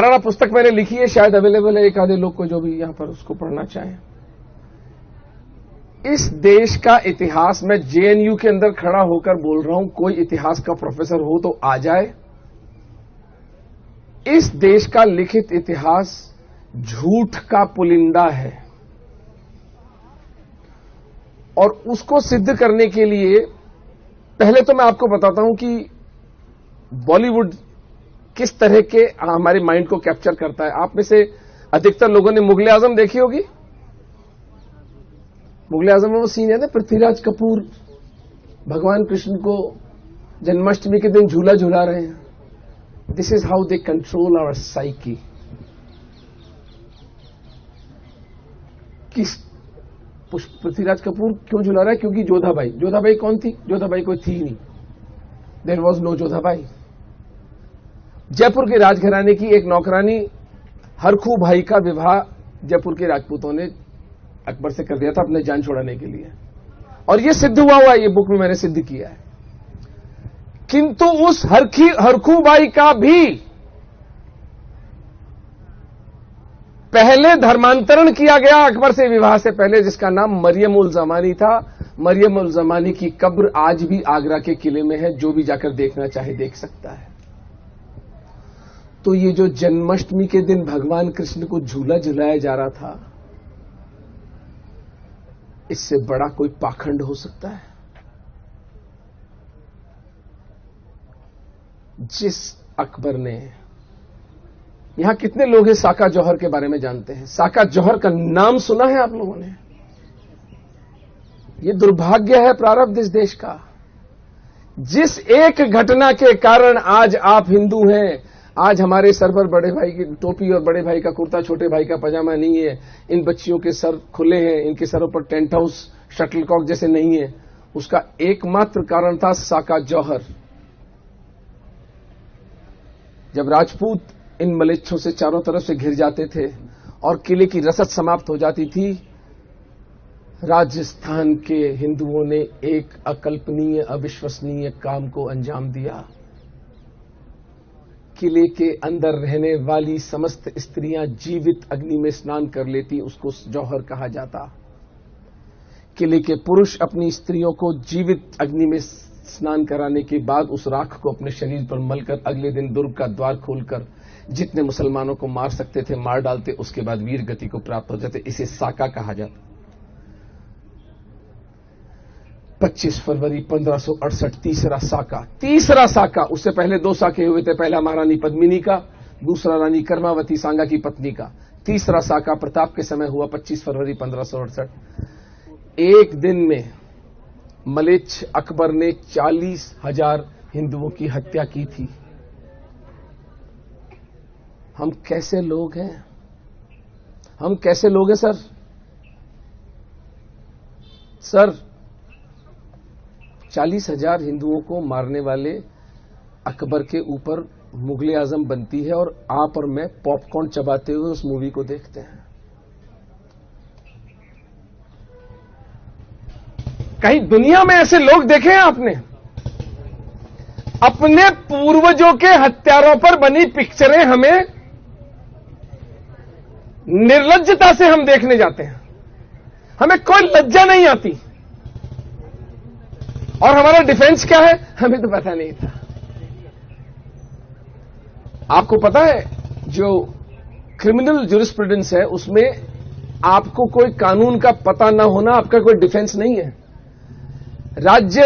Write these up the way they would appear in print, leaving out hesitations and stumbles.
महाराणा पुस्तक मैंने लिखी है, शायद अवेलेबल है एक आधे लोग को जो भी यहां पर उसको पढ़ना चाहें। इस देश का इतिहास, मैं जेएनयू के अंदर खड़ा होकर बोल रहा हूं, कोई इतिहास का प्रोफेसर हो तो आ जाए। इस देश का लिखित इतिहास झूठ का पुलिंदा है, और उसको सिद्ध करने के लिए पहले तो मैं आपको बताता हूं कि बॉलीवुड किस तरह के हमारे माइंड को कैप्चर करता है। आप में से अधिकतर लोगों ने मुगले आजम देखी होगी। मुगले आजम में वो सीन है ना, पृथ्वीराज कपूर भगवान कृष्ण को जन्माष्टमी के दिन झूला झूला रहे हैं। This is how they control our psyche. किस पृथ्वीराज कपूर क्यों झूला रहा है? क्योंकि जोधाबाई। जोधाबाई कौन थी? जोधाबाई कोई थी नहीं, there was no Jodhabai. Jaipur के राजघराने की एक नौकरानी हरखू भाई का विवाह जयपुर के राजपूतों ने अकबर से कर दिया था अपने जान छुड़ाने के लिए, और यह सिद्ध हुआ है, ये बुक में मैंने सिद्ध किया है। किंतु उस हरखू बाई का भी पहले धर्मांतरण किया गया अकबर से विवाह से पहले, जिसका नाम मरियम उल जमानी था। मरियम उल जमानी की कब्र आज भी आगरा के किले में है, जो भी जाकर देखना चाहे देख सकता है। तो ये जो जन्माष्टमी के दिन भगवान कृष्ण को झूला झुलाया जा रहा था, इससे बड़ा कोई पाखंड हो सकता है? जिस अकबर ने, यहां कितने लोग हैं साका जौहर के बारे में जानते हैं? साका जौहर का नाम सुना है आप लोगों ने? यह दुर्भाग्य है प्रारब्ध इस देश का। जिस एक घटना के कारण आज आप हिंदू हैं, आज हमारे सर पर बड़े भाई की टोपी और बड़े भाई का कुर्ता, छोटे भाई का पजामा नहीं है, इन बच्चियों के सर खुले हैं, इनके सरों पर टेंट हाउस शटलकॉक जैसे नहीं है, उसका एकमात्र कारण था साका जौहर। जब राजपूत इन मलेच्छों से चारों तरफ से घिर जाते थे और किले की रसद समाप्त हो जाती थी, राजस्थान के हिंदुओं ने एक अकल्पनीय, अविश्वसनीय काम को अंजाम दिया। किले के अंदर रहने वाली समस्त स्त्रियां जीवित अग्नि में स्नान कर लेती, उसको जौहर कहा जाता। किले के पुरुष अपनी स्त्रियों को जीवित अग्नि में स्नान कराने के बाद उस राख को अपने शरीर पर मलकर अगले दिन दुर्ग का द्वार खोलकर जितने मुसलमानों को मार सकते थे मार डालते, उसके बाद वीर गति को प्राप्त हो जाते। इसे साका कहा जाता। 25 फरवरी 1568 तीसरा साका। उससे पहले 2 साके हुए थे, पहला महारानी पद्मिनी का, दूसरा रानी कर्मावती सांगा की पत्नी का। तीसरा साका प्रताप के समय हुआ 25 फरवरी 1568। एक दिन में मलेच्छ अकबर ने 40,000 हिंदुओं की हत्या की थी। हम कैसे लोग हैं? हम कैसे लोग हैं सर 40,000 हिंदुओं को मारने वाले अकबर के ऊपर मुगले आजम बनती है, और आप और मैं पॉपकॉर्न चबाते हुए उस मूवी को देखते हैं। कहीं दुनिया में ऐसे लोग देखे हैं आपने? अपने पूर्वजों के हत्यारों पर बनी पिक्चरें हमें निर्लज्जता से हम देखने जाते हैं, हमें कोई लज्जा नहीं आती। और हमारा डिफेंस क्या है? हमें तो पता नहीं था। आपको पता है जो क्रिमिनल ज्यूरिस्प्रूडेंस है उसमें आपको कोई कानून का पता ना होना आपका कोई डिफेंस नहीं है। राज्य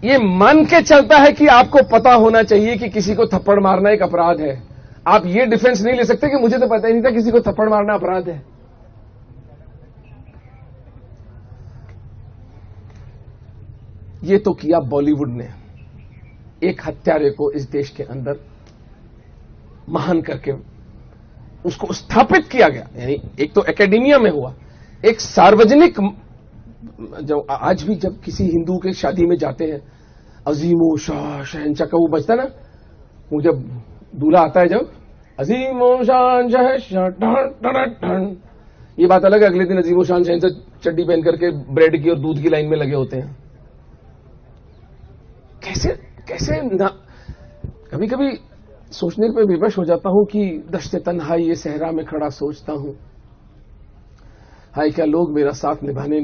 ये मान के चलता है कि आपको पता होना चाहिए कि किसी को थप्पड़ मारना एक अपराध है। आप ये डिफेंस नहीं ले सकते कि मुझे तो पता ही नहीं था किसी को थप्पड़ मारना अपराध है। ये तो किया बॉलीवुड ने। एक हत्यारे को इस देश के अंदर महान करके उसको स्थापित किया गया। यानी एक तो एकेडमिया में हुआ, एक सार्वजनिक, जो आज भी जब किसी हिंदू के शादी में जाते हैं अजीमो शाह शहंशाह का वो बजता ना, वो जब दूल्हा आता है जब अजीमो शाह शहंशाह, ये बात अलग है। अगले दिन अजीमो शाह शहंशाह चड्डी पहन करके ब्रेड की और दूध की लाइन में लगे होते हैं। कैसे कैसे ना, कभी कभी सोचने पे विवश हो जाता हूं कि दश्त तन्हाई ये सहरा में खड़ा सोचता हूं, हाय क्या लोग मेरा साथ निभाने